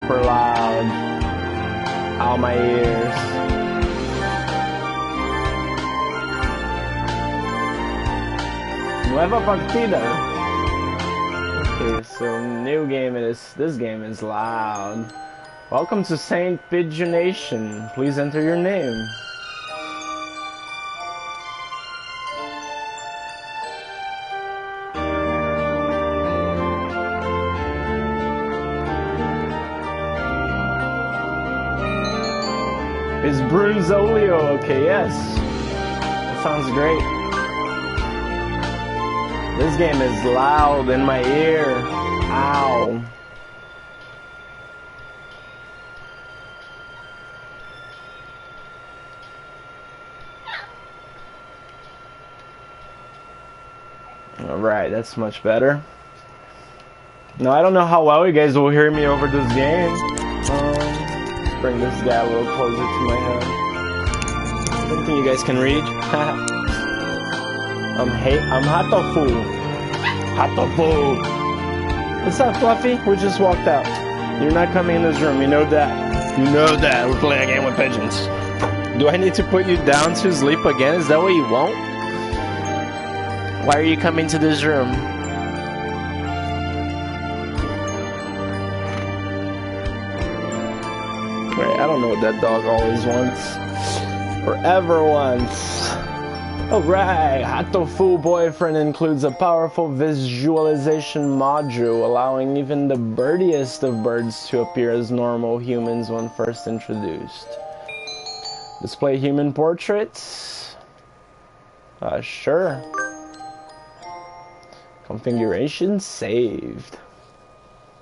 super loud. Ow, my ears. Nueva partida. Okay, so new game is, this game is loud. Welcome to Saint Pigeonation. Please enter your name. It's BrunOlio. Okay, yes. That sounds great. This game is loud in my ear. Ow. Alright, that's much better. Now, I don't know how well you guys will hear me over this game. Let's bring this guy a little closer to my head. I don't think you guys can read. I'm Hatoful. Hatoful. What's up, Fluffy? We just walked out. You're not coming in this room, you know that. You know that. We're playing a game with pigeons. Do I need to put you down to sleep again? Is that what you want? Why are you coming to this room? Wait, I don't know what that dog always wants. Or ever wants. Alright, Hatoful Boyfriend includes a powerful visualization module, allowing even the birdiest of birds to appear as normal humans when first introduced. Display human portraits? Sure. Configuration saved.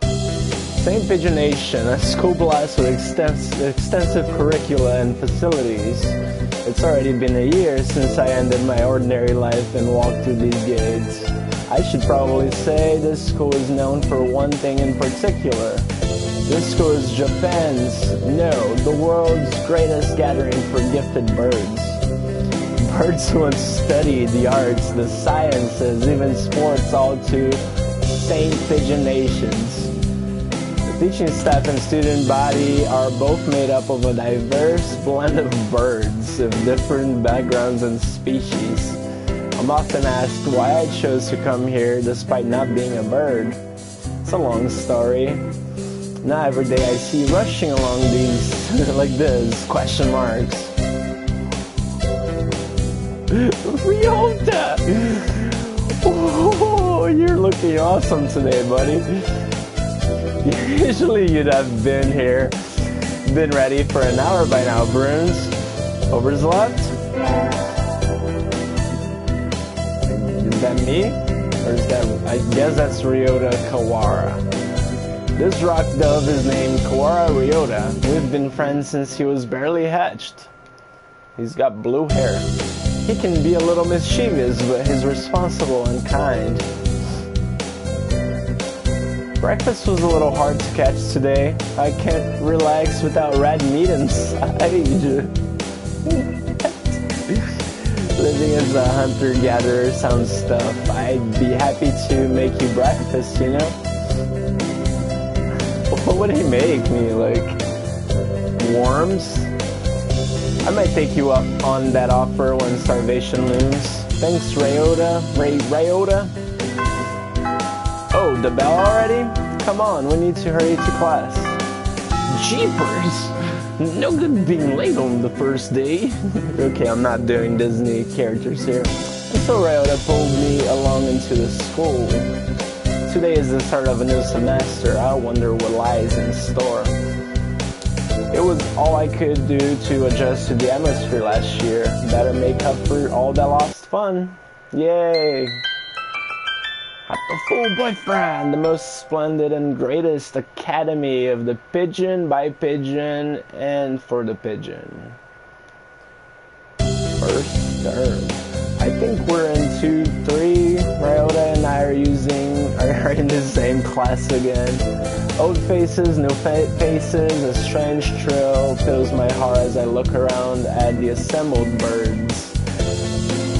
Saint Pigeonation, a school blast with extensive curricula and facilities. It's already been a year since I ended my ordinary life and walked through these gates. I should probably say this school is known for one thing in particular. This school is Japan's, no, the world's greatest gathering for gifted birds. Birds who want to study the arts, the sciences, even sports, all to Saint Pigeonations. The teaching staff and student body are both made up of a diverse blend of birds of different backgrounds and species. I'm often asked why I chose to come here despite not being a bird. It's a long story. Now every day I see rushing along these, like this, question marks. Ryota! Oh, you're looking awesome today, buddy. Usually you'd have been here, been ready for an hour by now, Bruns. Over to the left. Is that me? Or is that, I guess that's Ryota Kawara. This rock dove is named Kawara Ryota. We've been friends since he was barely hatched. He's got blue hair. He can be a little mischievous, but he's responsible and kind. Breakfast was a little hard to catch today. I can't relax without red meat inside. Living as a hunter-gatherer sounds tough. I'd be happy to make you breakfast, you know? What would he make me, like, worms? I might take you up on that offer when starvation looms. Thanks, Ryota. Ryota? Oh, the bell already? Come on, we need to hurry to class. Jeepers! No good being late on the first day. Okay, I'm not doing Disney characters here. And so Ryota pulled me along into the school. Today is the start of a new semester. I wonder what lies in store. It was all I could do to adjust to the atmosphere last year. Better make up for all that lost fun. Yay! Hatoful Boyfriend, the most splendid and greatest academy of the pigeon, by pigeon, and for the pigeon. First term. I think we're in 2-3. Ryota and I are in the same class again. Old faces, new faces, a strange thrill fills my heart as I look around at the assembled birds.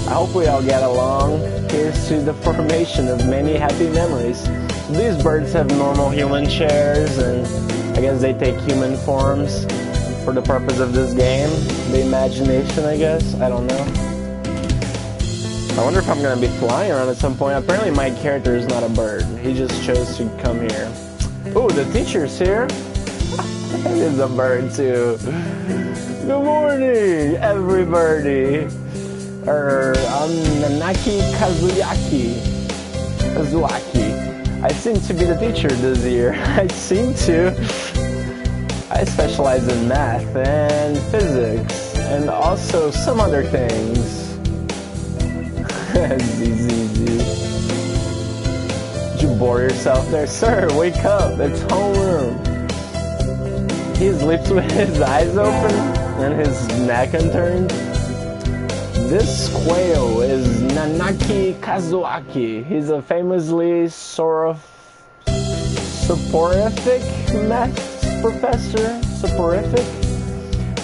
I hope we all get along. Here's to the formation of many happy memories. These birds have normal human chairs and I guess they take human forms for the purpose of this game. The imagination, I guess. I don't know. I wonder if I'm gonna be flying around at some point. Apparently my character is not a bird. He just chose to come here. Oh, the teacher's here. It is a bird too. Good morning, everybody. I'm Nanaki Kazuaki. I seem to be the teacher this year. I specialize in math and physics and also some other things. Did you bore yourself there? Sir, wake up. It's homeroom. He sleeps with his eyes open and his neck unturned. This quail is Nanaki Kazuaki. He's a famously soporific math professor. Soporific?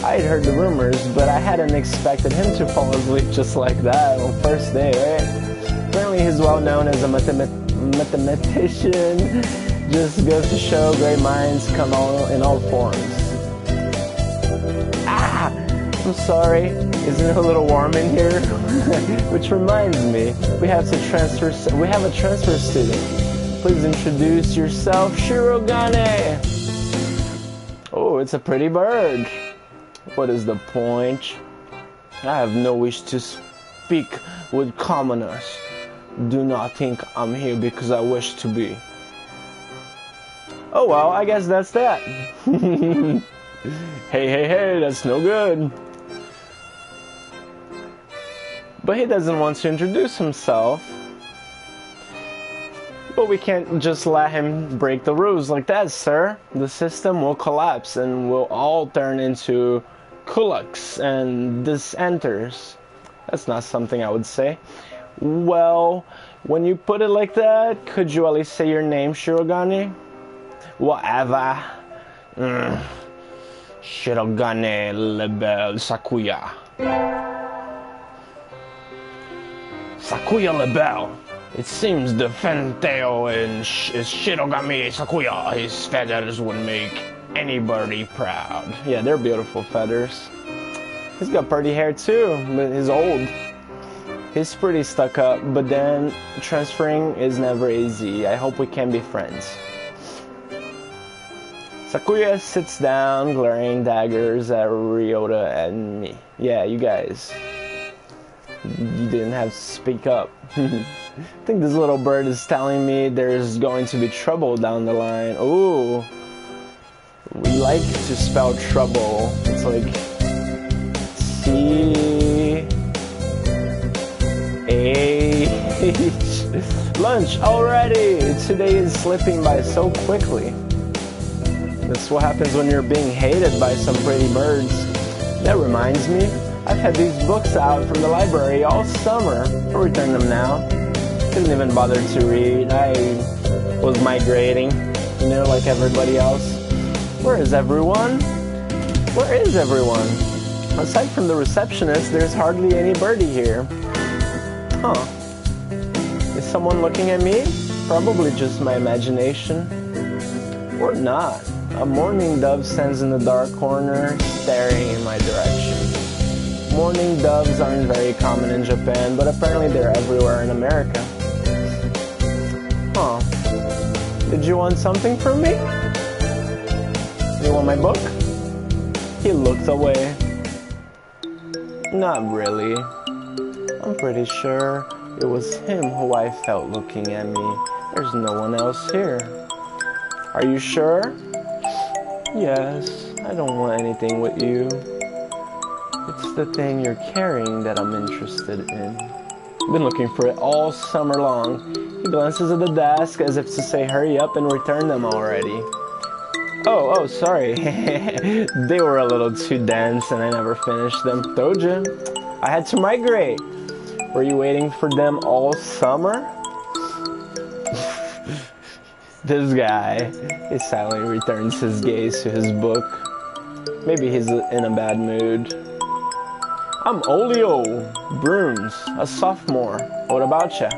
I had heard the rumors, but I hadn't expected him to fall asleep just like that on first day, right? Apparently he's well known as a mathematician. Just goes to show great minds come in all forms. I'm sorry, isn't it a little warm in here? Which reminds me, we have a transfer student. Please introduce yourself, Shirogane. Oh, it's a pretty bird. What is the point? I have no wish to speak with commoners. Do not think I'm here because I wish to be. Oh well, I guess that's that. Hey, that's no good. But he doesn't want to introduce himself. But we can't just let him break the rules like that, sir. The system will collapse and we'll all turn into kulaks and dissenters. That's not something I would say. Well, when you put it like that, could you at least say your name, Shirogane? Whatever. Shirogane Lebel Sakuya. Sakuya Lebel. It seems the fantail is Shirogane Sakuya. His feathers would make anybody proud. Yeah, they're beautiful feathers. He's got pretty hair too, but he's old. He's pretty stuck up, but then transferring is never easy. I hope we can be friends. Sakuya sits down, glaring daggers at Ryota and me. Yeah, you guys. You didn't have to speak up. I think this little bird is telling me there's going to be trouble down the line. Ooh. We like to spell trouble. It's like C-H. Lunch already! Today is slipping by so quickly. That's what happens when you're being hated by some pretty birds. That reminds me, I've had these books out from the library all summer. I'll return them now. Didn't even bother to read. I was migrating, you know, like everybody else. Where is everyone? Where is everyone? Aside from the receptionist, there's hardly any birdie here. Huh. Is someone looking at me? Probably just my imagination. Or not. A mourning dove stands in the dark corner, staring in my direction. Mourning doves aren't very common in Japan, but apparently they're everywhere in America. Huh. Did you want something from me? You want my book? He looked away. Not really. I'm pretty sure it was him who I felt looking at me. There's no one else here. Are you sure? Yes, I don't want anything with you. It's the thing you're carrying that I'm interested in. I've been looking for it all summer long. He glances at the desk as if to say hurry up and return them already. Oh, sorry. They were a little too dense and I never finished them. Told you. I had to migrate. Were you waiting for them all summer? This guy, he silently returns his gaze to his book. Maybe he's in a bad mood. I'm Olio, Bruns, a sophomore. What about ya?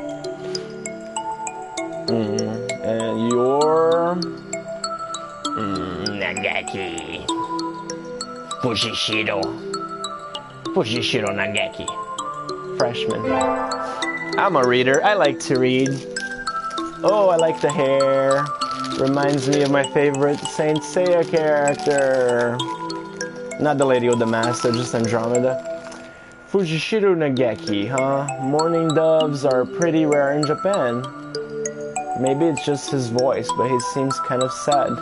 And you're... Nageki. Fujishiro. Fujishiro Nageki. Freshman. I'm a reader. I like to read. Oh, I like the hair. Reminds me of my favorite Saint Seiya character. Not the Lady of the Master, just Andromeda. Fujishiro Nageki, huh? Mourning doves are pretty rare in Japan. Maybe it's just his voice, but he seems kind of sad.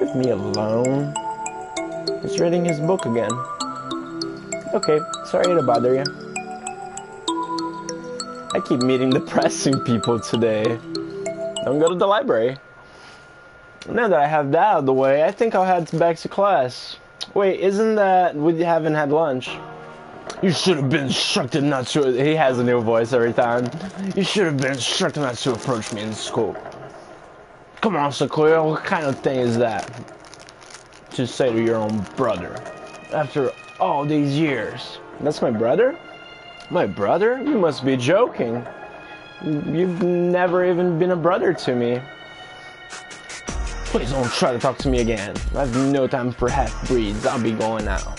Leave me alone. He's reading his book again. Okay, sorry to bother you. I keep meeting depressing people today. Don't go to the library. Now that I have that out of the way, I think I'll head back to class. Wait, isn't that we haven't had lunch? You should have been instructed not to. He has a new voice every time. You should have been instructed not to approach me in school. Come on, Sakuya, what kind of thing is that? To say to your own brother. After all these years. That's my brother? My brother? You must be joking. You've never even been a brother to me. Please don't try to talk to me again. I have no time for half-breeds. I'll be going now.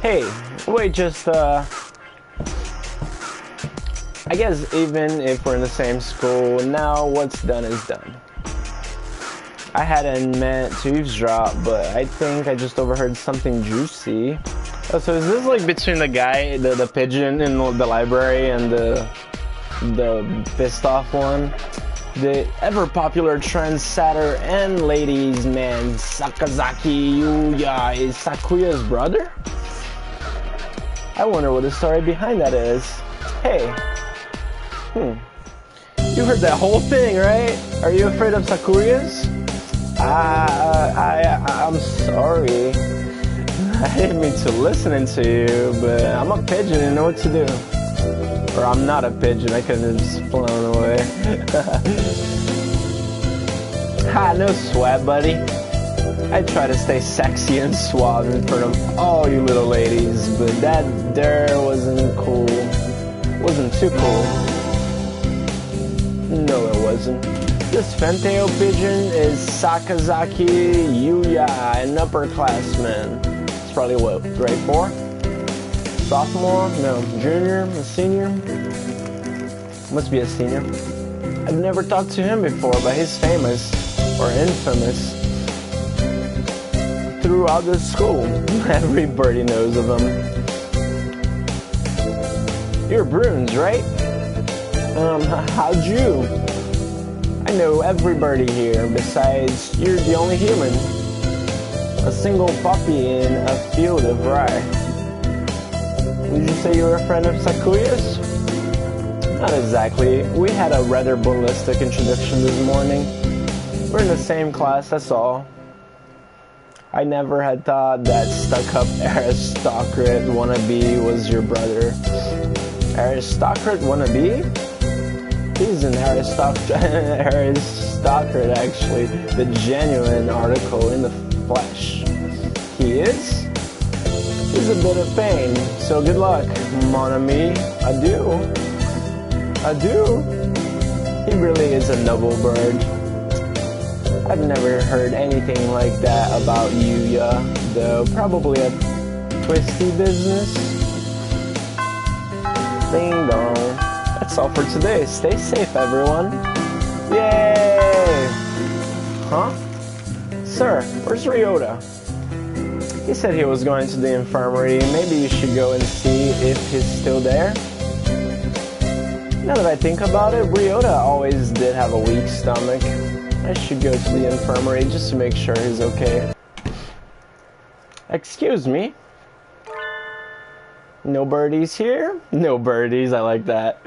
Hey, wait, just, I guess even if we're in the same school, now what's done is done. I hadn't meant to eavesdrop, but I think I just overheard something juicy. Oh, so is this like between the guy, the pigeon in the library and the pissed off one? The ever-popular trendsetter and ladies' man Sakazaki Yuya is Sakuya's brother? I wonder what the story behind that is. Hey. You heard that whole thing, right? Are you afraid of Sakuya's? I'm sorry. I didn't mean to listen to you, but I'm a pigeon and know what to do. Or I'm not a pigeon, I could have just flown away. Ha, no sweat, buddy. I try to stay sexy and suave in front of all you little ladies, but that there wasn't cool. Wasn't too cool. No, it wasn't. This fantail pigeon is Sakazaki Yuya, an upperclassman. It's probably what, grade 4? Sophomore? No, junior? A senior? Must be a senior. I've never talked to him before, but he's famous, or infamous, throughout the school. Everybody knows of him. You're Bruns, right? How'd you? I know everybody here, besides you're the only human. A single puppy in a field of rye. Did you say you were a friend of Sakuya's? Not exactly. We had a rather ballistic introduction this morning. We're in the same class, that's all. I never had thought that stuck-up aristocrat wannabe was your brother. Aristocrat wannabe? He's an aristocrat, actually. The genuine article in the flesh. He is? He's a bit of pain, so good luck, mon ami. Adieu. Adieu. He really is a noble bird. I've never heard anything like that about Yuya, though probably a twisty business. Ding dong. That's all for today. Stay safe, everyone. Yay! Huh? Sir, where's Ryota? He said he was going to the infirmary. Maybe you should go and see if he's still there. Now that I think about it, Ryota always did have a weak stomach. I should go to the infirmary just to make sure he's okay. Excuse me? No birdies here? No birdies, I like that.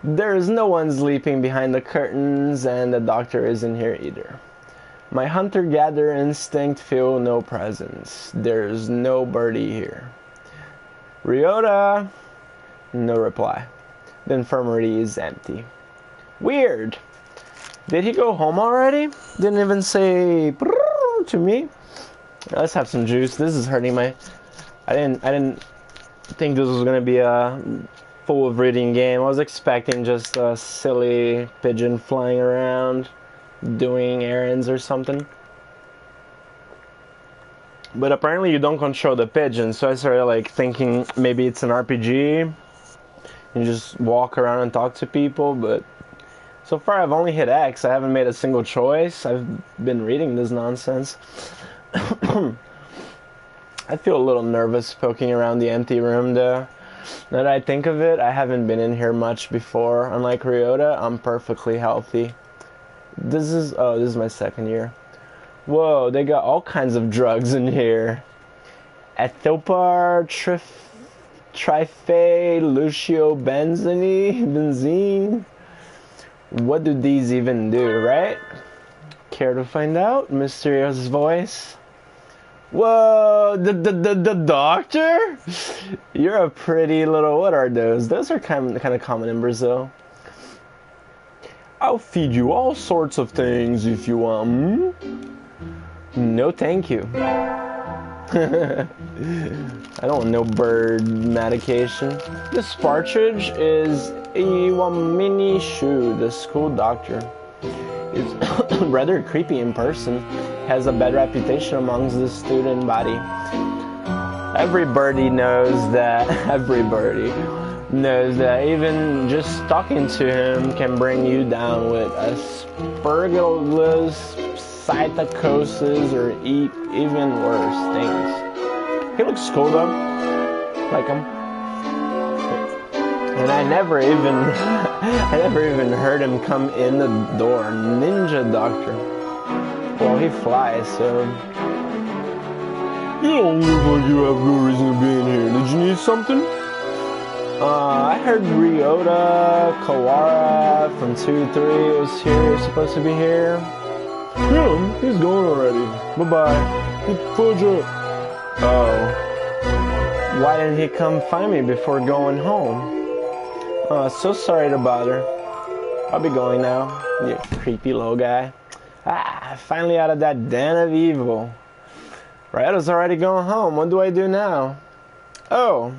There's no one sleeping behind the curtains, and the doctor isn't here either. My hunter-gatherer instinct feel no presence. There's no birdie here. Ryota! No reply. The infirmary is empty. Weird! Did he go home already? Didn't even say to me. Let's have some juice. This is hurting my... I didn't think this was gonna be a full of reading game. I was expecting just a silly pigeon flying around. doing errands or something. But apparently you don't control the pigeon, so I started like thinking maybe it's an RPG. You just walk around and talk to people, but so far I've only hit X. I haven't made a single choice. I've been reading this nonsense. I feel a little nervous poking around the empty room though. Now that I think of it, I haven't been in here much before. Unlike Ryota, I'm perfectly healthy. This is my second year. Whoa, they got all kinds of drugs in here. Ethopar, benzene. What do these even do, right? Care to find out? Mysterious voice. Whoa, the doctor? You're a pretty little, what are those? Those are kind of common in Brazil. I'll feed you all sorts of things if you want. No, thank you. I don't want no bird medication. This partridge is Iwamini Shu, the school doctor. Is rather creepy in person. Has a bad reputation amongst the student body. Every birdie knows that even just talking to him can bring you down with aspergillus, psychosis, or even worse things. He looks cool though, like him. And I never even heard him come in the door. Ninja doctor. Well, he flies, so you don't look like you have no reason to be in here. Did you need something? I heard Ryota Kawara from 2-3 was here, supposed to be here. Yeah, he's going already. Bye-bye. Oh. Why didn't he come find me before going home? So sorry to bother. I'll be going now, you creepy little guy. Finally out of that den of evil. Ryota's already going home. What do I do now? Oh,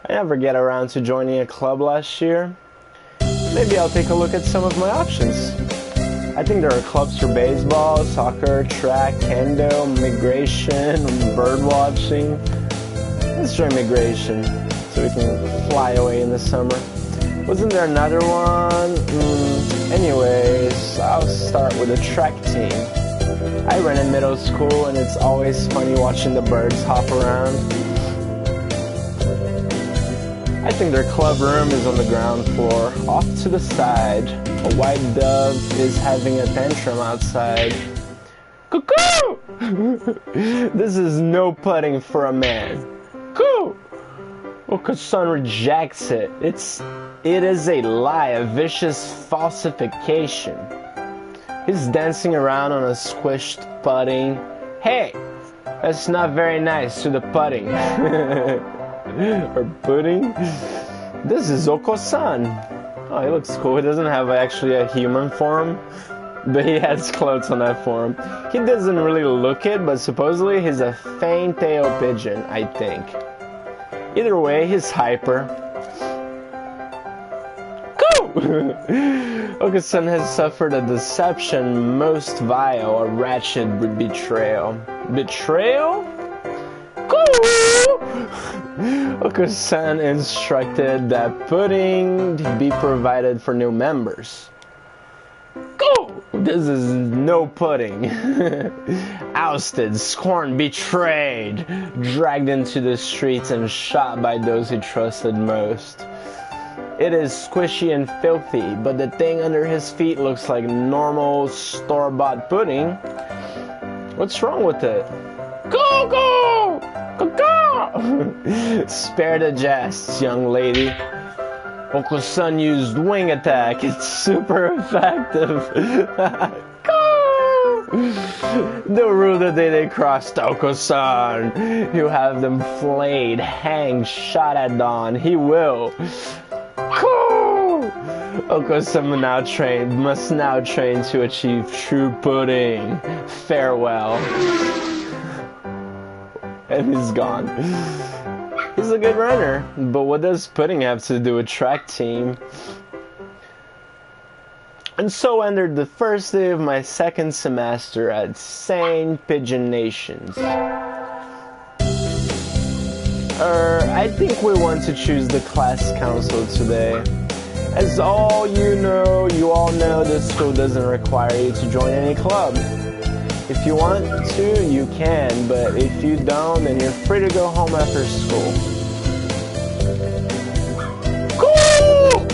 I never get around to joining a club last year. Maybe I'll take a look at some of my options. I think there are clubs for baseball, soccer, track, kendo, migration, bird watching. Let's join migration so we can fly away in the summer. Wasn't there another one? Anyways, I'll start with a track team. I ran in middle school and it's always funny watching the birds hop around. I think their club room is on the ground floor, off to the side. A white dove is having a tantrum outside. Cuckoo! This is no putting for a man. Cuckoo! Okasan rejects it. It is a lie, a vicious falsification. He's dancing around on a squished putting. Hey, that's not very nice to the putting. Or pudding. This is Oko-san. Oh, he looks cool. He doesn't have actually a human form, but he has clothes on that form. He doesn't really look it, but supposedly he's a faint-tail pigeon, I think. Either way, he's hyper. Oko-san has suffered a deception most vile, a wretched betrayal. Betrayal? Oko-san instructed that pudding be provided for new members. This is no pudding. Ousted, scorned, betrayed, dragged into the streets and shot by those he trusted most. It is squishy and filthy, but the thing under his feet looks like normal store-bought pudding. What's wrong with it? Go! Spare the jests, young lady. Oko-san used wing attack. It's super effective. They'll rue the day they crossed Oko-san. He'll have them flayed, hanged, shot at dawn. He will. Oko-san must now train to achieve true pudding. Farewell. And he's gone. He's a good runner, but what does pudding have to do with track team? And so ended the first day of my second semester at St. Pigeon Nations. I think we want to choose the class council today. As all you all know, this school doesn't require you to join any club. If you want to, you can, but if you don't, then you're free to go home after school. Cool!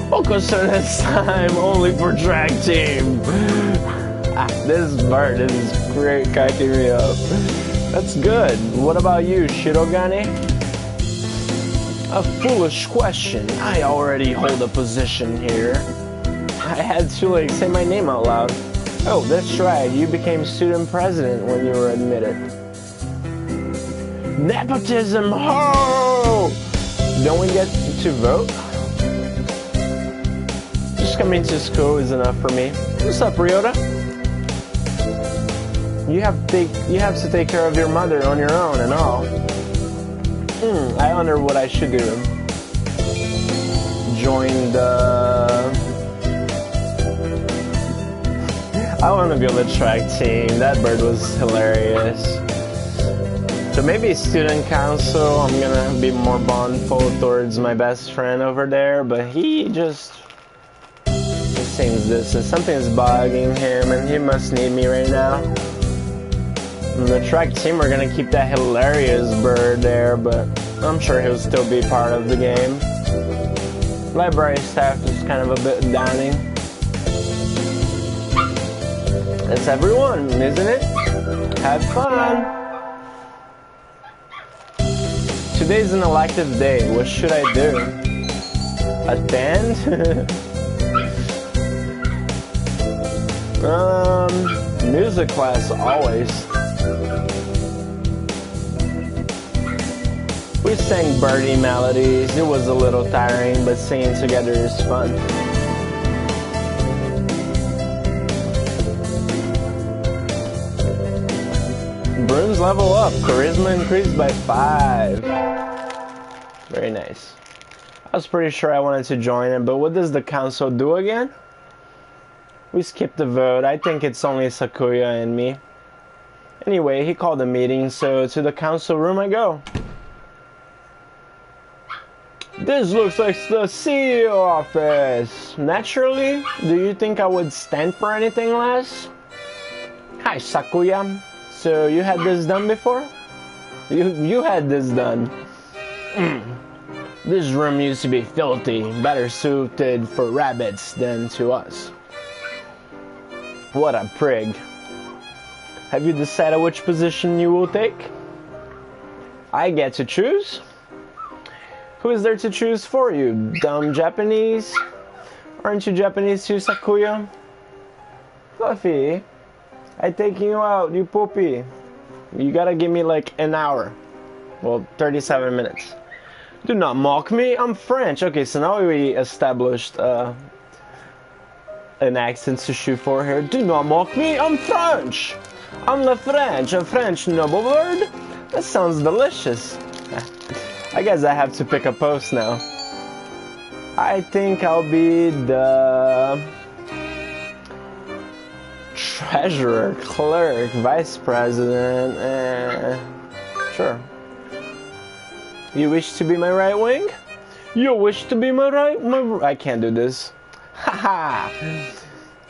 Focus on this time only for track team. This bird is great, cracking me up. That's good. What about you, Shirogane? A foolish question. I already hold a position here. I had to say my name out loud. Oh, that's right. You became student president when you were admitted. Nepotism, ho! Don't we get to vote? Just coming to school is enough for me. What's up, Ryota? You have to take care of your mother on your own and all. I wonder what I should do. Join the... I want to be on the track team. That bird was hilarious. So maybe student council. I'm gonna be more bondful towards my best friend over there, but he just seems distant. Something's bugging him, and he must need me right now. On the track team, we're gonna keep that hilarious bird there, but I'm sure he'll still be part of the game. Library staff is kind of a bit downing. That's everyone, isn't it? Have fun! Today's an elective day. What should I do? Attend? Music class, always. We sang birdie melodies. It was a little tiring, but singing together is fun. Brun's level up. Charisma increased by 5. Very nice. I was pretty sure I wanted to join it, but what does the council do again? We skipped the vote. I think it's only Sakuya and me. Anyway, he called a meeting, so to the council room I go. This looks like the CEO office. Naturally, do you think I would stand for anything less? Hi, Sakuya. So you had this done before? You had this done. This room used to be filthy, better suited for rabbits than to us. What a prig. Have you decided which position you will take? I get to choose? Who is there to choose for you? Dumb Japanese? Aren't you Japanese too, Sakuya? Fluffy, I taking you out, you poopy. You gotta give me like an hour. Well, 37 minutes. Do not mock me, I'm French. Okay, so now we established an accent to shoot for here. Do not mock me, I'm French. I'm Le French, a French noble bird. That sounds delicious. I guess I have to pick a post now. I think I'll be the treasurer, clerk, vice president. Sure. You wish to be my right wing? You wish to be my right? I can't do this. Haha!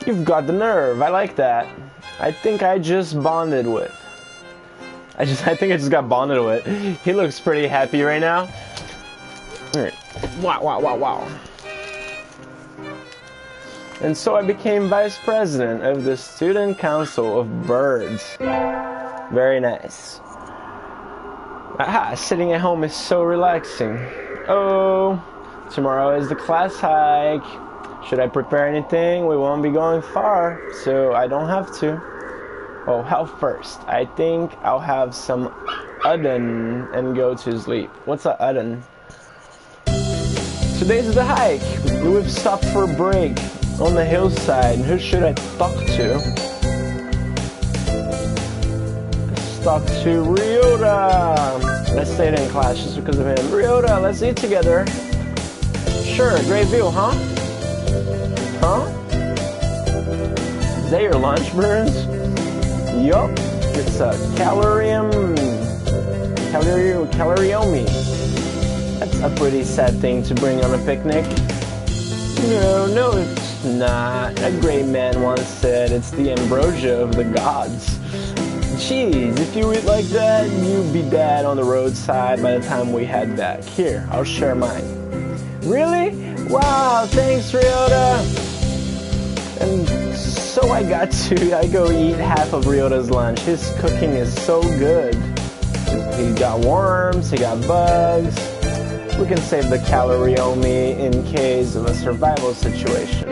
You've got the nerve. I like that. I think I just bonded with. I think I just got bonded with. He looks pretty happy right now. Alright. Wow. And so I became vice president of the student council of birds. Very nice. Aha, sitting at home is so relaxing. Oh, tomorrow is the class hike. Should I prepare anything? We won't be going far, so I don't have to. Oh, health first. I think I'll have some udon and go to sleep. What's a udon? Today's the hike. We've stopped for a break on the hillside. Who should I talk to? Let's talk to Ryota. Let's stay in class just because of him. Ryota, let's eat together. Sure, great view, huh? Huh? Is that your lunch, Bruns? Yup, it's a caloriomi. That's a pretty sad thing to bring on a picnic. No, it's not. A great man once said it's the ambrosia of the gods. Jeez, if you eat like that, you'd be dead on the roadside by the time we head back. Here, I'll share mine. Really? Wow, thanks, Ryota. And so I go eat half of Ryota's lunch. His cooking is so good. He got worms, he got bugs. We can save the caloriomi in case of a survival situation.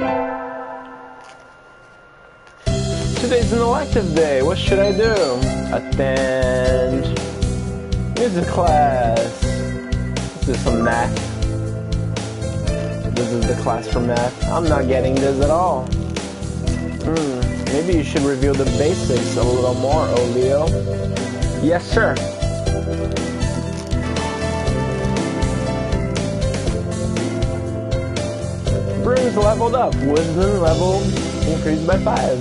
Today's an elective day. What should I do? Attend music class. Let's do some math. This is the class for math. I'm not getting this at all. Maybe you should review the basics a little more, Olio. Yes, sir. Brun's leveled up. Wisdom level increased by 5.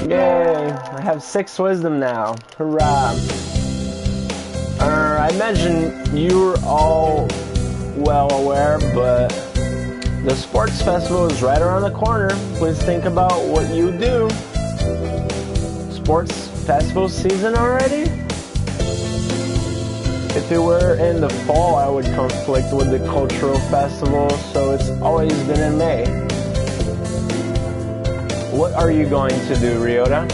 Yay! I have 6 wisdom now. Hurrah! I imagine you're all well aware, but the sports festival is right around the corner. Please think about what you do. Sports festival season already? If it were in the fall, I would conflict with the cultural festival, so it's always been in May. What are you going to do, Ryota?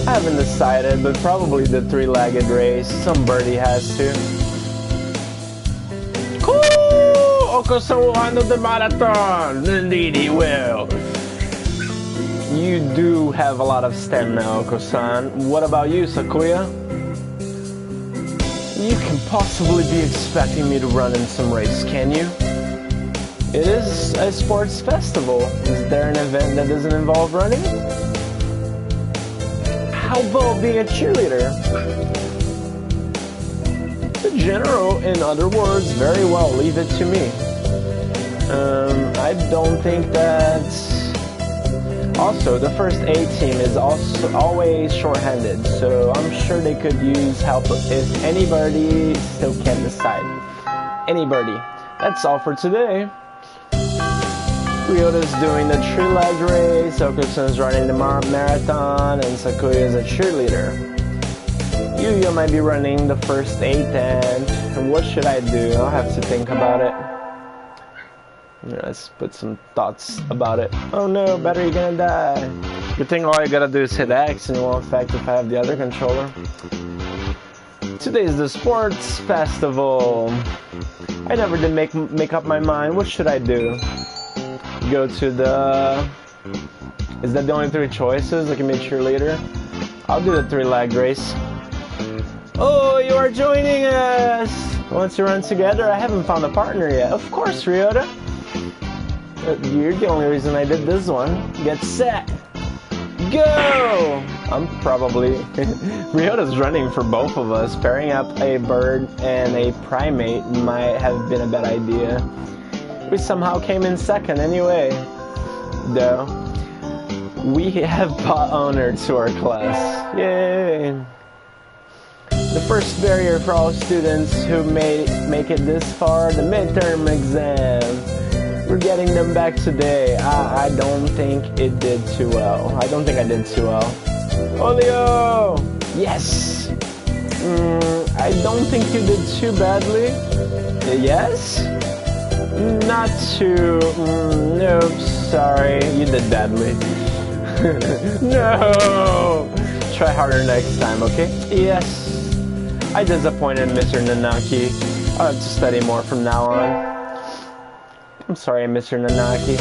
I haven't decided, but probably the 3-legged race. Some birdie has to. Cool! Oko-san will handle the marathon. Indeed he will. You do have a lot of stamina, Oko-san. What about you, Sakuya? You can possibly be expecting me to run in some race, can you? It is a sports festival. Is there an event that doesn't involve running? How about being a cheerleader? The general, in other words, very well, leave it to me. I don't think that's... Also, the first A team is also always short-handed, so I'm sure they could use help if anybody still can't decide. Anybody. That's all for today. Ryota's doing the 3-leg race, Oko-san's running the marathon, and Sakuya's a cheerleader. Yuya might be running the first 8 and what should I do? I'll have to think about it. Let's put some thoughts about it. Oh no, battery gonna die. Good thing all I gotta do is hit X and it won't affect if I have the other controller. Today's the sports festival. I never did make up my mind. What should I do? Go to the... Is that the only 3 choices? I can be a cheerleader? I'll do the 3-leg race. Oh, you are joining us! Want to run together? I haven't found a partner yet. Of course, Ryota. You're the only reason I did this one. Get set! Go! I'm probably... Ryota's running for both of us. Pairing up a bird and a primate might have been a bad idea. We somehow came in second anyway. Though. We have bought honor to our class. Yay! The first barrier for all students who make it this far, the midterm exam. We're getting them back today. I don't think it did too well. I don't think I did too well. Olio! Yes! I don't think you did too badly. Yes? Not too... nope, sorry. You did badly. No! Try harder next time, okay? Yes. I disappointed Mr. Nanaki. I'll have to study more from now on. I'm sorry, Mr. Nanaki.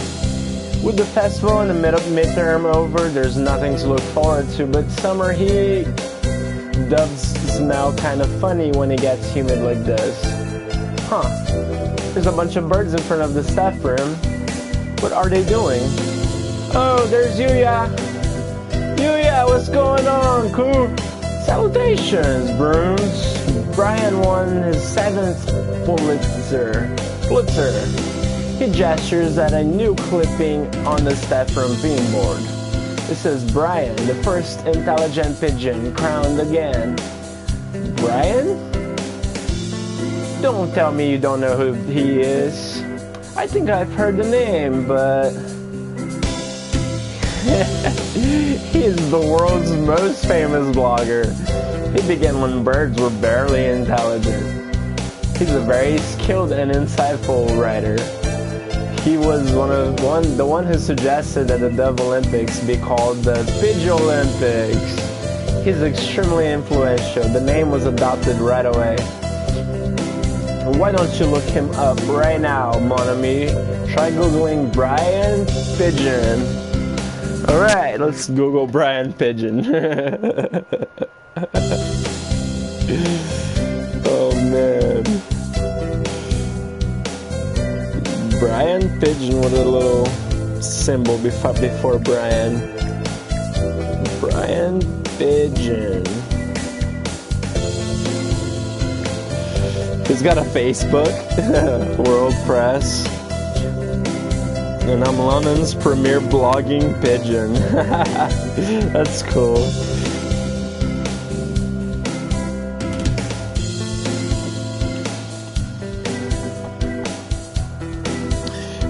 With the festival and the midterm over, there's nothing to look forward to, but summer heat does smell kind of funny when it gets humid like this. Huh. There's a bunch of birds in front of the staff room. What are they doing? Oh, there's Yuya! Yuya, what's going on, cool? Salutations, Bruns. Brian won his 7th Pulitzer. He gestures at a new clipping on the staff room beam board. It says Brian, the first intelligent pigeon crowned again. Brian? Don't tell me you don't know who he is. I think I've heard the name, but he is the world's most famous blogger. He began when birds were barely intelligent. He's a very skilled and insightful writer. He was the one who suggested that the Dove Olympics be called the Pigeon Olympics. He's extremely influential. The name was adopted right away. Why don't you look him up right now, mon ami? Try googling Brian Pigeon. Alright, let's Google Brian Pigeon. Oh man. Brian Pigeon with a little symbol before Brian. Brian Pigeon. He's got a Facebook, World Press, and I'm London's premier blogging pigeon. That's cool.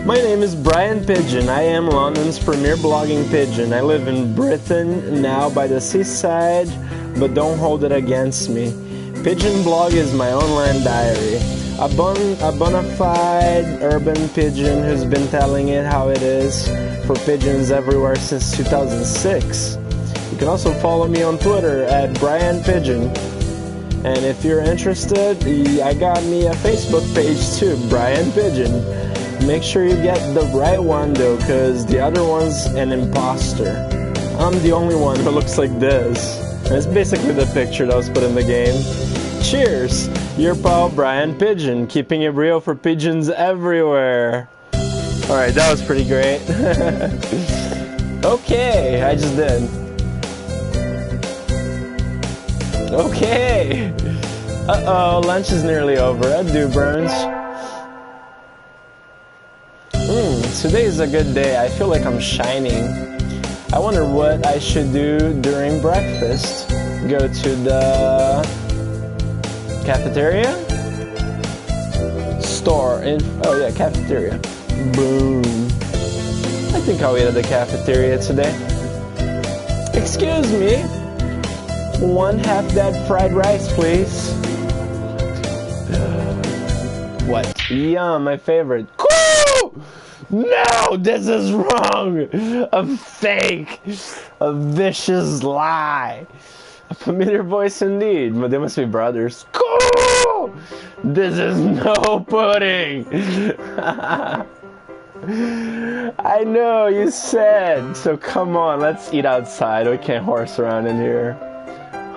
My name is Brian Pigeon. I am London's premier blogging pigeon. I live in Britain now by the seaside, but don't hold it against me. Pigeon blog is my online diary. A bona fide urban pigeon who's been telling it how it is for pigeons everywhere since 2006. You can also follow me on Twitter at Brian Pigeon. And if you're interested, I got me a Facebook page too, Brian Pigeon. Make sure you get the right one though, cause the other one's an imposter. I'm the only one who looks like this. And it's basically the picture that was put in the game. Cheers! Your pal Brian Pigeon, keeping it real for pigeons everywhere. Alright, that was pretty great. Okay, I just did. Okay! Uh-oh, lunch is nearly over. Adieu, Burns. Today is a good day. I feel like I'm shining. I wonder what I should do during breakfast. Go to the cafeteria? Oh yeah, cafeteria. Boom. I think I'll eat at the cafeteria today. Excuse me. 1/2 that fried rice, please. What? Yum, my favorite. Cool! No, this is wrong. A fake. A vicious lie. A familiar voice indeed, but they must be brothers. Cool! This is no pudding. I know, you said. So come on, let's eat outside. We can't horse around in here.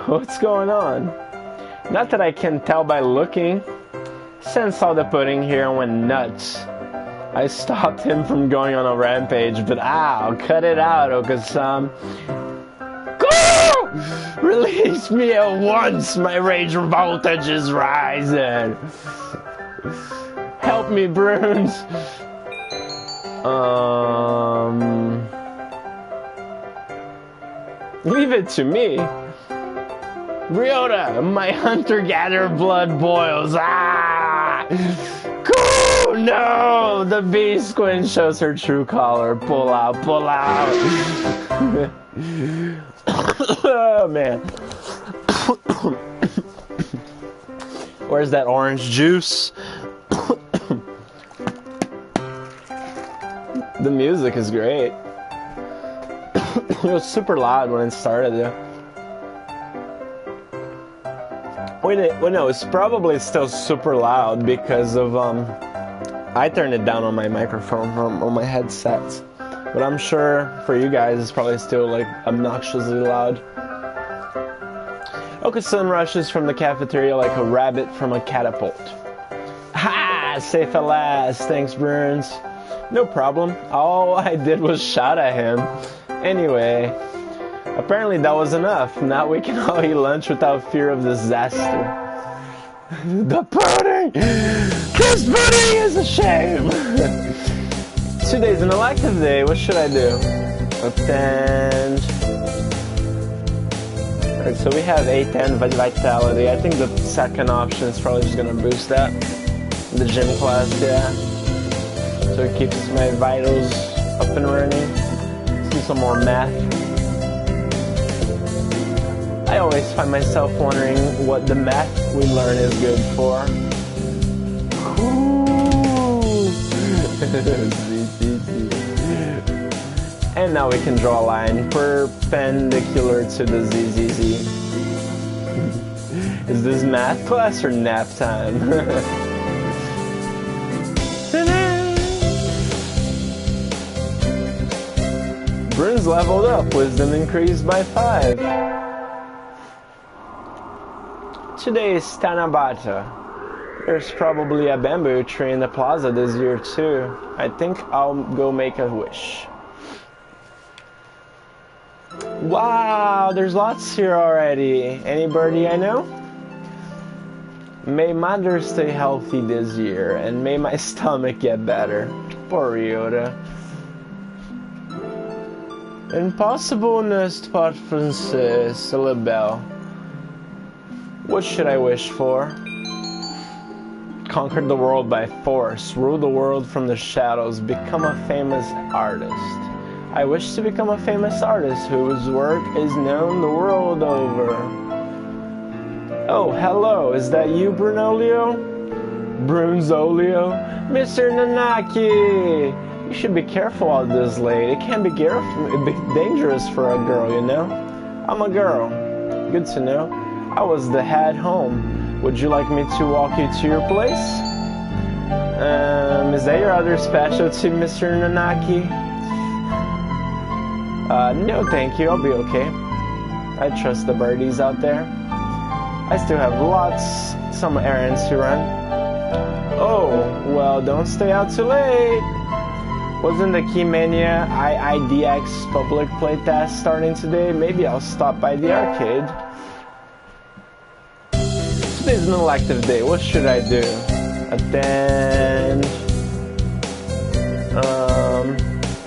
What's going on? Not that I can tell by looking. Sen saw the pudding here and went nuts. I stopped him from going on a rampage, but ow, cut it out, Oka-san. Release me at once, my rage voltage is rising. Help me, Bruns. Leave it to me. Ryota, my hunter-gatherer blood boils. Ah! No! The bee squint shows her true color. Pull out, pull out. Oh, man. Where's that orange juice? The music is great. It was super loud when it started, though. Wait, no, it's probably still super loud because of, I turned it down on my microphone, on my headset. But I'm sure for you guys it's probably still, like, obnoxiously loud. Oka-san rushes from the cafeteria like a rabbit from a catapult. Ha! Safe at last, thanks, Burns. No problem. All I did was shout at him. Anyway, apparently that was enough. Now we can all eat lunch without fear of disaster. The pudding! This pudding is a shame! Today's an elective day. What should I do? attend. Alright, so we have 810 vitality. I think the second option is probably just gonna boost that. The gym class, yeah. So it keeps my vitals up and running. Let's do some more math. I always find myself wondering what the math we learn is good for. And now we can draw a line perpendicular to the ZZZ. Is this math class or nap time? Brun's leveled up, wisdom increased by 5. Today is Tanabata. There's probably a bamboo tree in the plaza this year too. I think I'll go make a wish. Wow, there's lots here already. Any birdie I know? May mother stay healthy this year, and may my stomach get better. Poor Ryota. Impossible nest pot Francis, a label. What should I wish for? Conquer the world by force, rule the world from the shadows, become a famous artist. I wish to become a famous artist whose work is known the world over. Oh, hello, is that you, BrunOlio? BrunOlio? Mr. Nanaki! You should be careful out this late. It can be dangerous for a girl, you know? I'm a girl. Good to know. I was the head home. Would you like me to walk you to your place? Is that your other specialty, Mr. Nanaki? No thank you, I'll be okay. I trust the birdies out there. I still have some errands to run. Oh, well, don't stay out too late. Wasn't the Keymania IIDX public playtest starting today? Maybe I'll stop by the arcade. Today's an elective day. What should I do? Attend.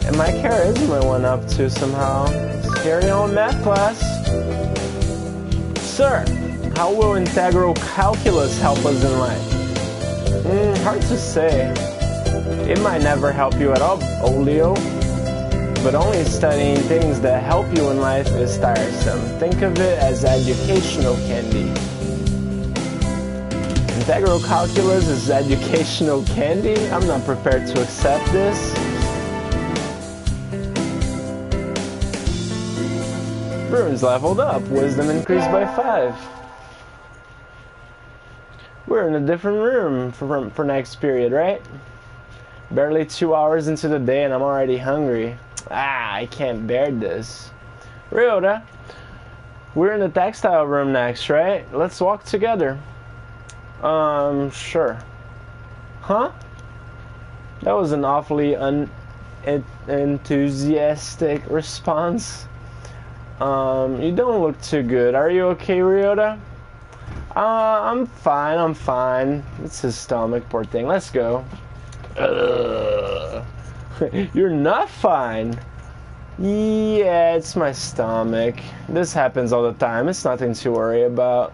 And my charisma went up too somehow. Carry on math class. Sir, how will integral calculus help us in life? Hard to say. It might never help you at all, Olio. But only studying things that help you in life is tiresome. Think of it as educational candy. Integral calculus is educational candy? I'm not prepared to accept this. Brun's leveled up. Wisdom increased by 5. We're in a different room for next period, right? Barely 2 hours into the day and I'm already hungry. I can't bear this. Ryota, we're in the textile room next, right? Let's walk together. Sure. Huh? That was an awfully enthusiastic response. You don't look too good. Are you okay, Ryota? I'm fine. It's his stomach, poor thing. Let's go. You're not fine. Yeah, it's my stomach. This happens all the time. It's nothing to worry about.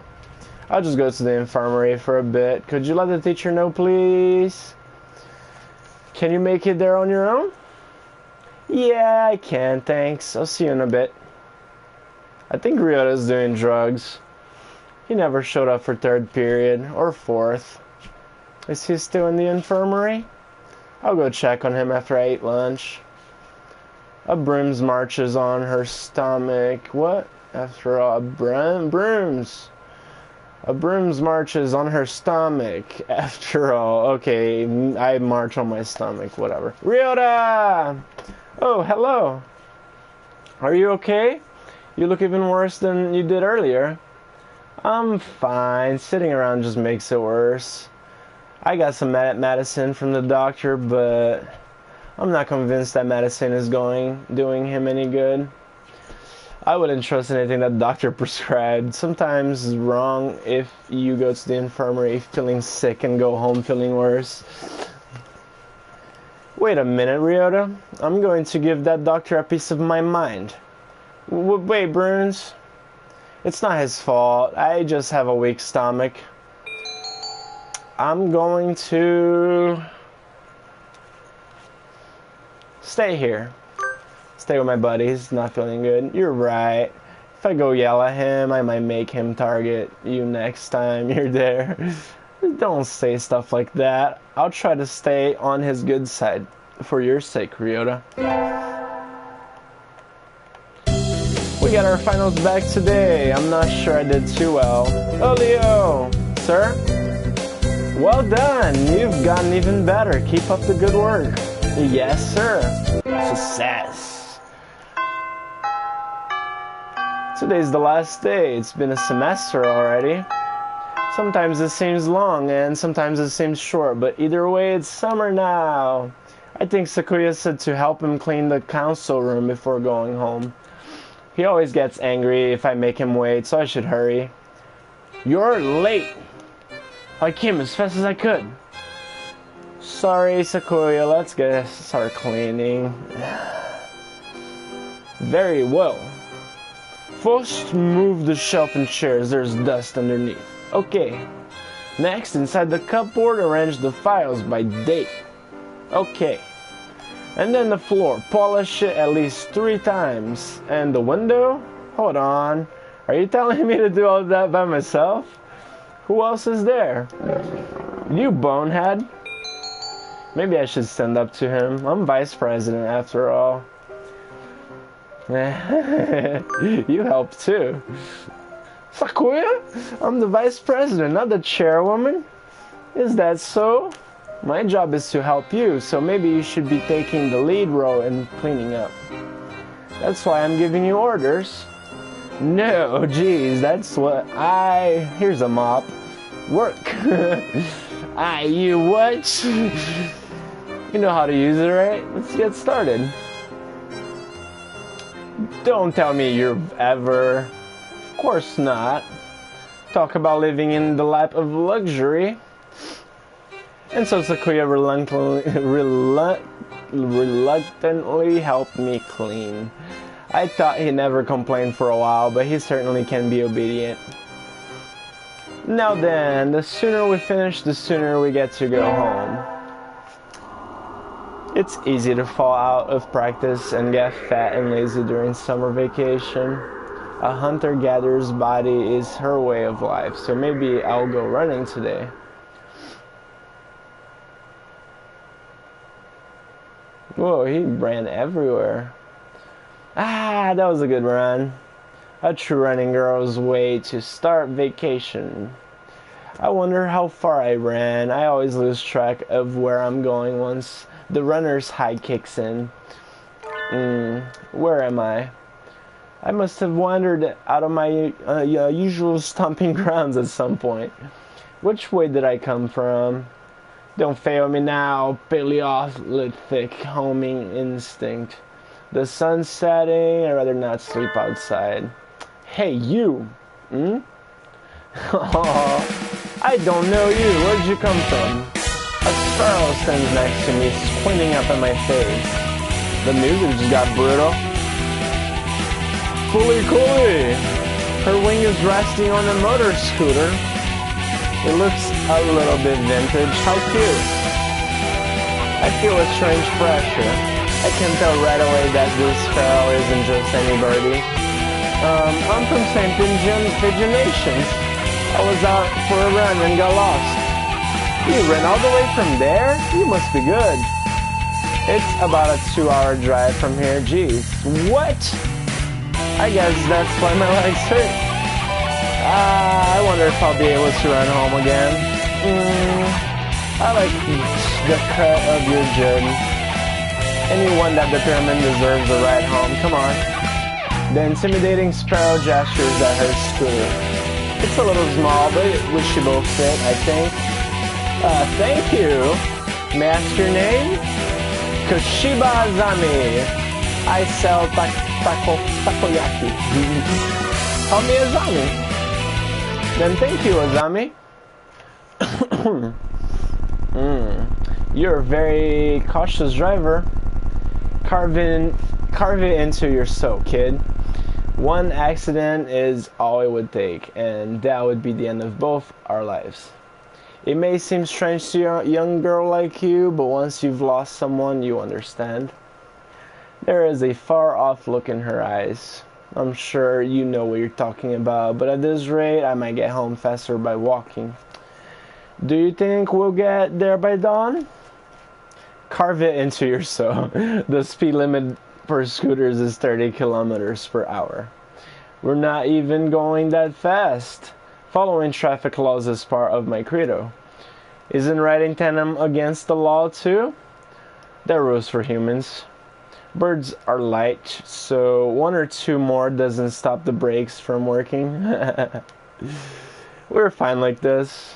I'll just go to the infirmary for a bit. Could you let the teacher know, please? Can you make it there on your own? Yeah, I can, thanks. I'll see you in a bit. I think Ryota's doing drugs. He never showed up for 3rd period, or 4th. Is he still in the infirmary? I'll go check on him after I ate lunch. A Brooms marches on her stomach. What? After all, a Brooms marches on her stomach. After all, okay, I march on my stomach, whatever. Ryota! Oh, hello. Are you okay? You look even worse than you did earlier. I'm fine. Sitting around just makes it worse. I got some medicine from the doctor, but I'm not convinced that medicine is doing him any good. I wouldn't trust anything that doctor prescribed. Sometimes it's wrong if you go to the infirmary feeling sick and go home feeling worse. Wait a minute, Ryota. I'm going to give that doctor a piece of my mind. Wait, Bruns. It's not his fault. I just have a weak stomach. I'm going to stay here. Stay with my buddies. Not feeling good. You're right. If I go yell at him, I might make him target you next time you're there. Don't say stuff like that. I'll try to stay on his good side. For your sake, Ryota. We got our finals back today. I'm not sure I did too well. Olio! Sir? Well done! You've gotten even better. Keep up the good work. Yes, sir. Success. Today's the last day. It's been a semester already. Sometimes it seems long and sometimes it seems short, but either way, it's summer now. I think Sakuya said to help him clean the council room before going home. He always gets angry if I make him wait, so I should hurry. You're late! I came as fast as I could. Sorry, Sakuya, let's start cleaning. Very well. First, move the shelf and chairs, there's dust underneath. Okay. Next, inside the cupboard, arrange the files by date. Okay. And then the floor, polish it at least 3 times. And the window? Hold on. Are you telling me to do all that by myself? Who else is there? You bonehead. Maybe I should stand up to him. I'm vice president after all. You help too. Sakuya? I'm the vice president, not the chairwoman. Is that so? My job is to help you, so maybe you should be taking the lead role in cleaning up. That's why I'm giving you orders. No, geez, that's what here's a mop. Work. You what? You know how to use it, right? Let's get started. Don't tell me you've ever... Of course not. Talk about living in the lap of luxury. And so Sakuya reluctantly helped me clean. I thought he never complained for a while, but he certainly can be obedient. Now then, the sooner we finish, the sooner we get to go home. It's easy to fall out of practice and get fat and lazy during summer vacation. A hunter-gatherer's body is her way of life, so maybe I'll go running today. Whoa, he ran everywhere. That was a good run. A true running girl's way to start vacation. I wonder how far I ran. I always lose track of where I'm going once the runner's high kicks in. Where am I? I must have wandered out of my usual stomping grounds at some point. Which way did I come from? Don't fail me now, Paleolithic homing instinct. The sun's setting, I'd rather not sleep outside. Hey, you! I don't know you, where'd you come from? A sparrow stands next to me, squinting up at my face. The music just got brutal. Coolie! Her wing is resting on a motor scooter. It looks a little bit vintage. How cute. I feel a strange pressure. I can tell right away that this sparrow isn't just any birdie. I'm from St. Pigeonation. I was out for a run and got lost. You ran all the way from there? You must be good. It's about a 2-hour drive from here. Geez. What? I guess that's why my legs hurt. I wonder if I'll be able to run home again. I like the cut of your jib. Anyone that determined deserves a ride home. Come on. The intimidating sparrow gestures at her scooter. It's a little small, but we should both fit, I think. Thank you. May I ask your name? Koshiba Azami. I sell takoyaki. Call me Azami. Then thank you, Azami. You're a very cautious driver. Carve it into your soul, kid. One accident is all it would take, and that would be the end of both our lives. It may seem strange to a young girl like you, but once you've lost someone, you understand. There is a far-off look in her eyes. I'm sure you know what you're talking about, but at this rate, I might get home faster by walking. Do you think we'll get there by dawn? Carve it into your soul. The speed limit for scooters is 30 kilometers per hour. We're not even going that fast. Following traffic laws is part of my credo. Isn't riding tandem against the law too? There are rules for humans. Birds are light, so one or two more doesn't stop the brakes from working. We're fine like this.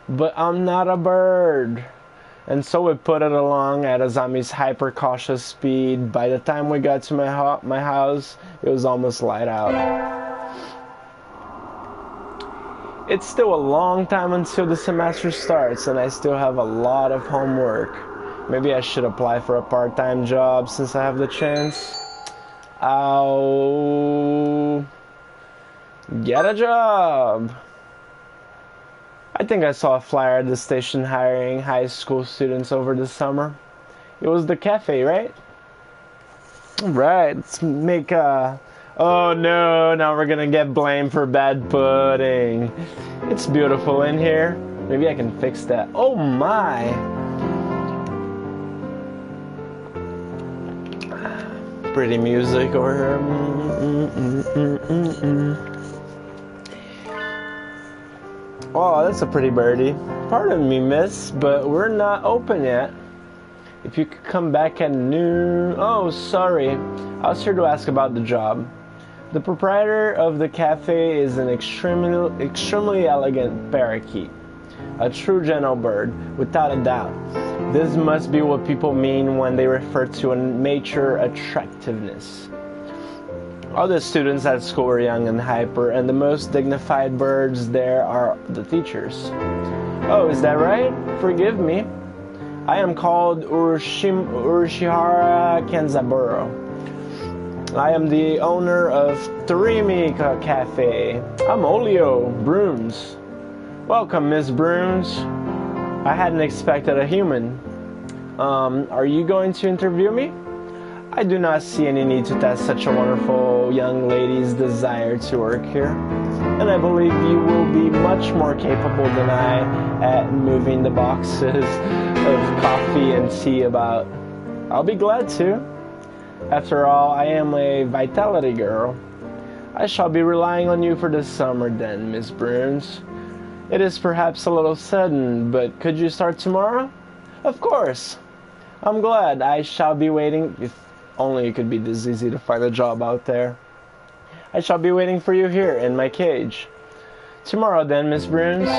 But I'm not a bird. And so we put it along at Azami's hyper-cautious speed. By the time we got to my house, it was almost light out. It's still a long time until the semester starts, and I still have a lot of homework. Maybe I should apply for a part-time job since I have the chance. I'll get a job. I think I saw a flyer at the station hiring high school students over the summer. It was the cafe, right? Right, let's make a... Oh no, now we're gonna get blamed for bad pudding. It's beautiful in here. Maybe I can fix that. Oh my! Pretty music over here. Oh, that's a pretty birdie. Pardon me, miss, but we're not open yet. If you could come back at noon... Oh, sorry. I was here to ask about the job. The proprietor of the cafe is an extremely elegant parakeet. A true gentle bird, without a doubt. This must be what people mean when they refer to a mature attractiveness. All the students at school are young and hyper, and the most dignified birds there are the teachers. Oh, is that right? Forgive me. I am called Urashihara Kenzaburo. I am the owner of Torimi Cafe. I'm Olio, Bruns. Welcome, Miss Bruns. I hadn't expected a human. Are you going to interview me? I do not see any need to test such a wonderful young lady's desire to work here, and I believe you will be much more capable than I at moving the boxes of coffee and tea about. I'll be glad to. After all, I am a vitality girl. I shall be relying on you for the summer then, Miss Bruns. It is perhaps a little sudden, but could you start tomorrow? Of course. I'm glad. I shall be waiting. If only it could be this easy to find a job out there. I shall be waiting for you here in my cage. Tomorrow then, Miss Bruns.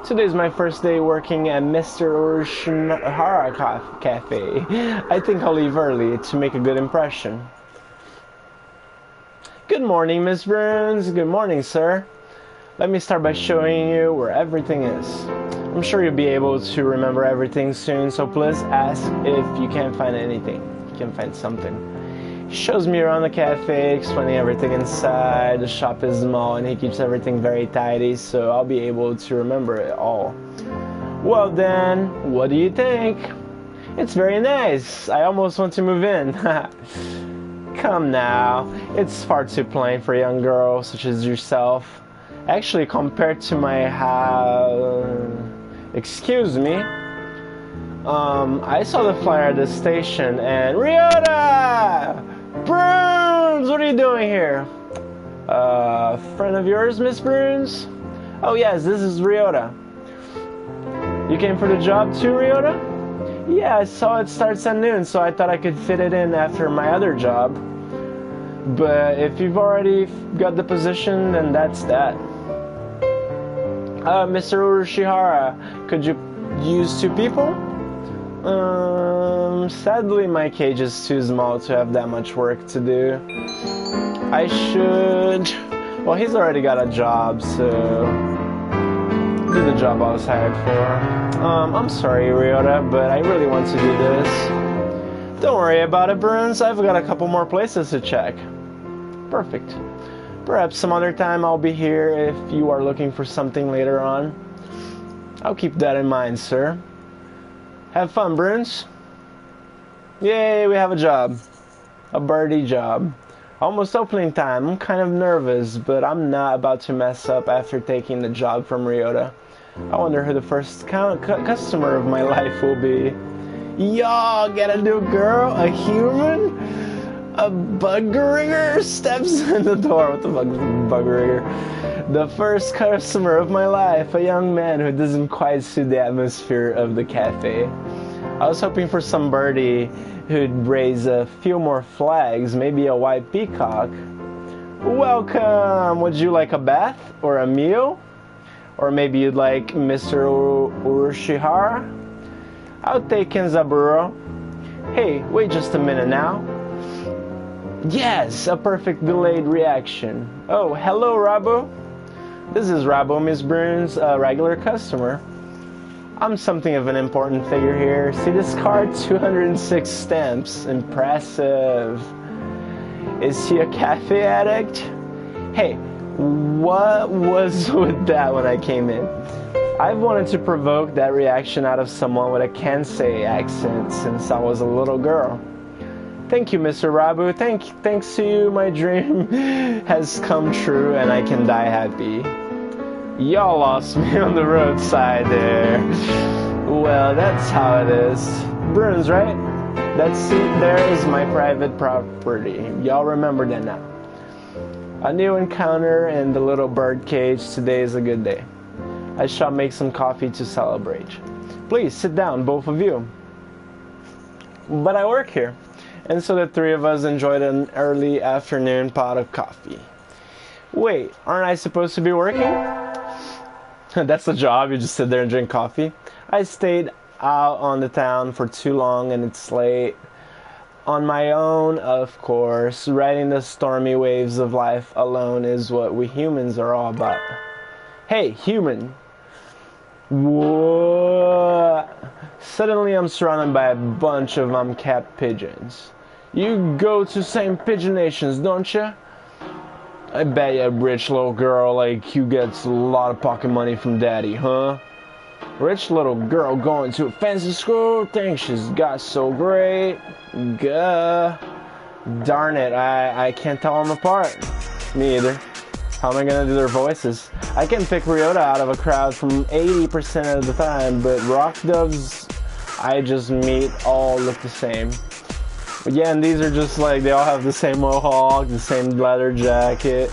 Today's my first day working at Mr. Urashihara Cafe. I think I'll leave early to make a good impression. Good morning, Miss Bruns. Good morning, sir. Let me start by showing you where everything is. I'm sure you'll be able to remember everything soon, so please ask if you can't find anything. You can find something. He shows me around the cafe, explaining everything inside. The shop is small and he keeps everything very tidy, so I'll be able to remember it all. Well then, what do you think? It's very nice. I almost want to move in. Come now, it's far too plain for a young girl such as yourself. Actually, compared to my house... Excuse me. I saw the flyer at the station and... Ryota! Bruns! What are you doing here? Friend of yours, Miss Bruns? Oh yes, this is Ryota. You came for the job too, Ryota? Yeah, I saw it starts at noon, so I thought I could fit it in after my other job. But if you've already got the position, then that's that. Mr. Urashihara, could you use two people? Sadly my cage is too small to have that much work to do. I should... Well, he's already got a job, so... do the job I was hired for. I'm sorry, Ryota, but I really want to do this. Don't worry about it, Bruns. I've got a couple more places to check. Perfect. Perhaps some other time I'll be here if you are looking for something later on. I'll keep that in mind, sir. Have fun, Bruns. Yay, we have a job. A birdie job. Almost opening time. I'm kind of nervous, but I'm not about to mess up after taking the job from Ryota. I wonder who the first customer of my life will be. Y'all get a new girl? A human? A bug ringer steps in the door. What the fuck is a bug ringer? The first customer of my life, a young man who doesn't quite suit the atmosphere of the cafe. I was hoping for some birdie who'd raise a few more flags, maybe a white peacock. Welcome! Would you like a bath or a meal? Or maybe you'd like Mr. Urushihara? I'll take Kenzaburo. Hey, wait just a minute now. Yes, a perfect delayed reaction. Oh, hello, Rabo. This is Rabo, Miss Bruns, a regular customer. I'm something of an important figure here. See this card? 206 stamps. Impressive. Is he a cafe addict? Hey, what was with that when I came in? I've wanted to provoke that reaction out of someone with a Kansai accent since I was a little girl. Thank you, Mr. Rabu. Thanks to you, my dream has come true and I can die happy. Y'all lost me on the roadside there. Well, that's how it is. Bruns, right? That seat there is my private property. Y'all remember that now. A new encounter in the little bird cage. Today is a good day. I shall make some coffee to celebrate. Please sit down, both of you. But I work here. And so the three of us enjoyed an early afternoon pot of coffee. Wait, aren't I supposed to be working? That's the job, you just sit there and drink coffee. I stayed out on the town for too long and it's late. On my own, of course. Riding the stormy waves of life alone is what we humans are all about. Hey, human. What? Suddenly I'm surrounded by a bunch of uncapped pigeons. You go to St. Pigeon Nations, don't you? I bet you a rich little girl like you gets a lot of pocket money from daddy, huh? Rich little girl going to a fancy school, thinks she's got so great. Gah. Darn it, I can't tell them apart. Me either. How am I gonna do their voices? I can pick Ryota out of a crowd from 80% of the time, but rock doves I just meet all look the same. But yeah, and these are just like, they all have the same mohawk, the same leather jacket.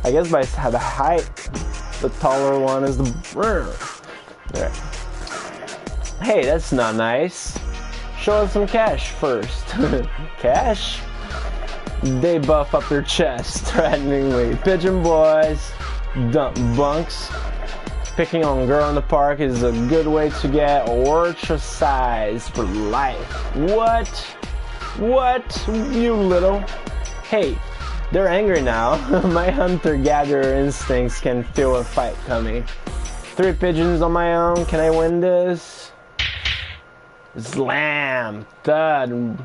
I guess by the height, the taller one is the... There. Hey, that's not nice. Show us some cash first. Cash? They buff up their chest threateningly. Pigeon boys, dump bunks. Picking on a girl in the park is a good way to get ostracized for life. What? What, you little? Hey, they're angry now. My hunter-gatherer instincts can feel a fight coming. 3 pigeons on my own. Can I win this? Slam! Thud!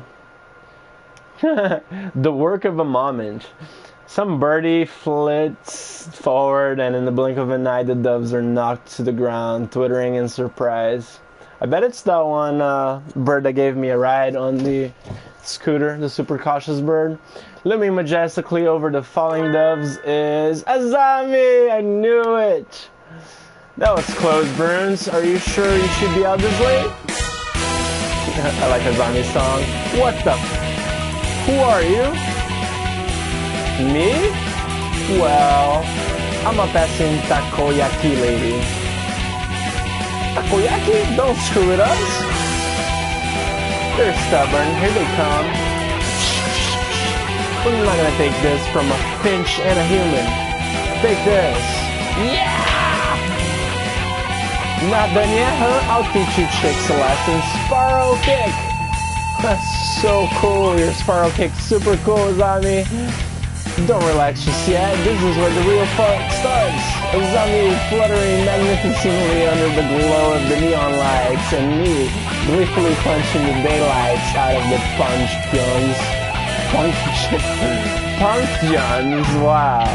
The work of a moment. Some birdie flits forward and in the blink of an eye the doves are knocked to the ground, twittering in surprise. I bet it's that one bird that gave me a ride on the scooter, the super cautious bird. Looming majestically over the falling doves is Azami! I knew it! That was close, Bruns. Are you sure you should be out this late? I like Azami's song. What the... Who are you? Me? Well, I'm a passing takoyaki lady. Takoyaki? Don't screw with us. They're stubborn. Here they come. We're not gonna take this from a finch and a human. Take this. Yeah! Not done yet, huh? I'll teach you chicks a lesson. Sparrow kick! That's so cool. Your sparrow kick's super cool, Zami. Don't relax just yet, this is where the real fun starts. A zombie fluttering magnificently under the glow of the neon lights, and me gleefully punching the daylights out of the punctions. Wow.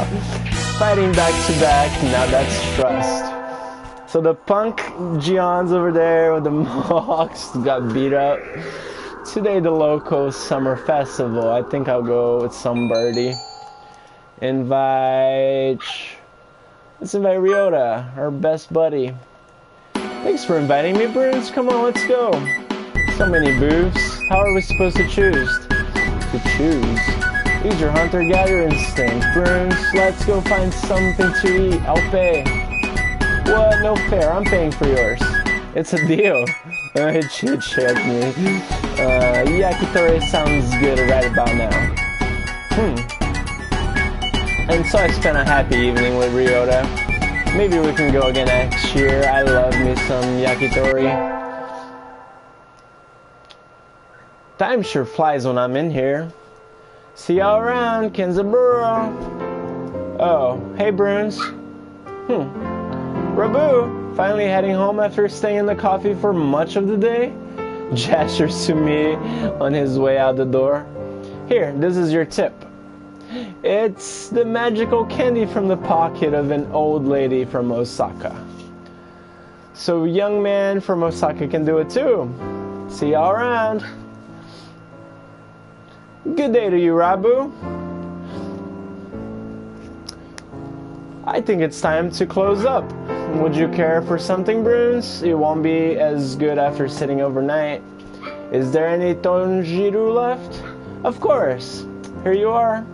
Fighting back to back, now that's trust. So the punk Gions over there with the mohawks got beat up. Today the local summer festival, I think I'll go with some birdie. Let's invite Ryota, our best buddy. Thanks for inviting me, Bruns. Come on, let's go. So many booths. How are we supposed to choose? Use your hunter-gatherer instinct, Bruns. Let's go find something to eat. I'll pay. What? No fair. I'm paying for yours. It's a deal. It should check me. Yakitori sounds good right about now. And so I spent a happy evening with Ryota. Maybe we can go again next year. I love me some yakitori. Time sure flies when I'm in here. See y'all around, Kenzaburo. Oh, hey Bruns. Rabu, finally heading home after staying in the coffee for much of the day? Gestures to me on his way out the door. Here, this is your tip. It's the magical candy from the pocket of an old lady from Osaka. So a young man from Osaka can do it too. See y'all around. Good day to you, Rabu. I think it's time to close up. Would you care for something, Bruns? It won't be as good after sitting overnight. Is there any tonjiru left? Of course. Here you are.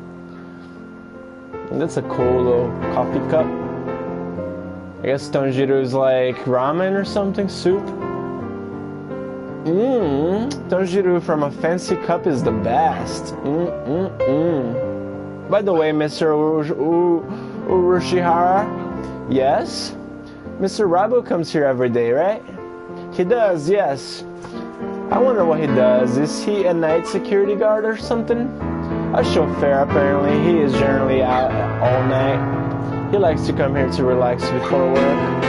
That's a cool little coffee cup. I guess tonjiru is like ramen or something, soup. Tonjiru from a fancy cup is the best. By the way, Mr. Urushihara, yes? Mr. Rabu comes here every day, right? He does, yes. I wonder what he does. Is he a night security guard or something? A chauffeur, apparently. He is generally out all night. He likes to come here to relax before work.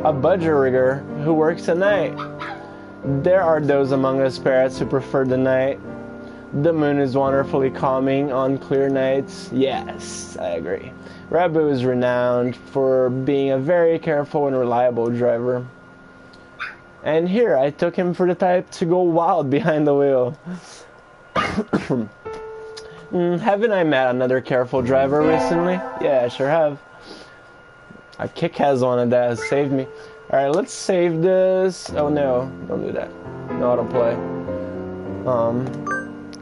A budger rigger who works at night. There are those among us parrots who prefer the night. The moon is wonderfully calming on clear nights. Yes, I agree. Rabu is renowned for being a very careful and reliable driver. And here, I took him for the type to go wild behind the wheel. Haven't I met another careful driver recently? Yeah, I sure have. A kick has one that has saved me. Alright, let's save this. Oh no, don't do that. No autoplay.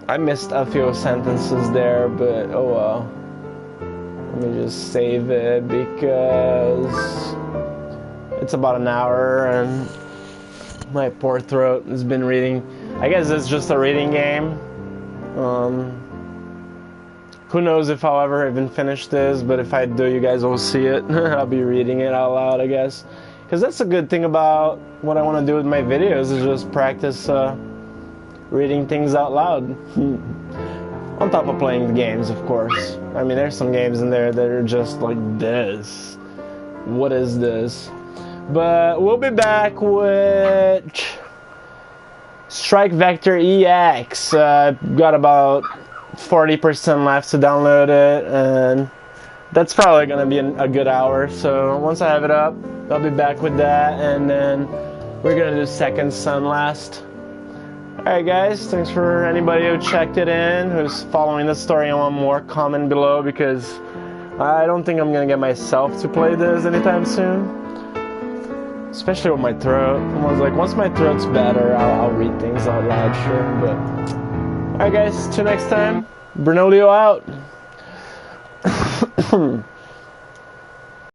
I missed a few sentences there, but oh well. Let me just save it because it's about an hour and my poor throat has been reading. I guess it's just a reading game. Who knows if I'll ever even finish this, but if I do, you guys will see it. I'll be reading it out loud, I guess. Because that's a good thing about what I want to do with my videos, is just practice reading things out loud. On top of playing the games, of course. I mean, there's some games in there that are just like this. What is this? But we'll be back with Strike Vector EX. Got about 40% left to download it, and that's probably gonna be a good hour. So once I have it up, I'll be back with that, and then we're gonna do Second Son last. Alright guys, thanks for anybody who checked it in, who's following the story and want more, comment below, because I don't think I'm gonna get myself to play this anytime soon. Especially with my throat. I was like, once my throat's better, I'll read things out loud, sure, but... Alright guys, till next time, BrunOlio out!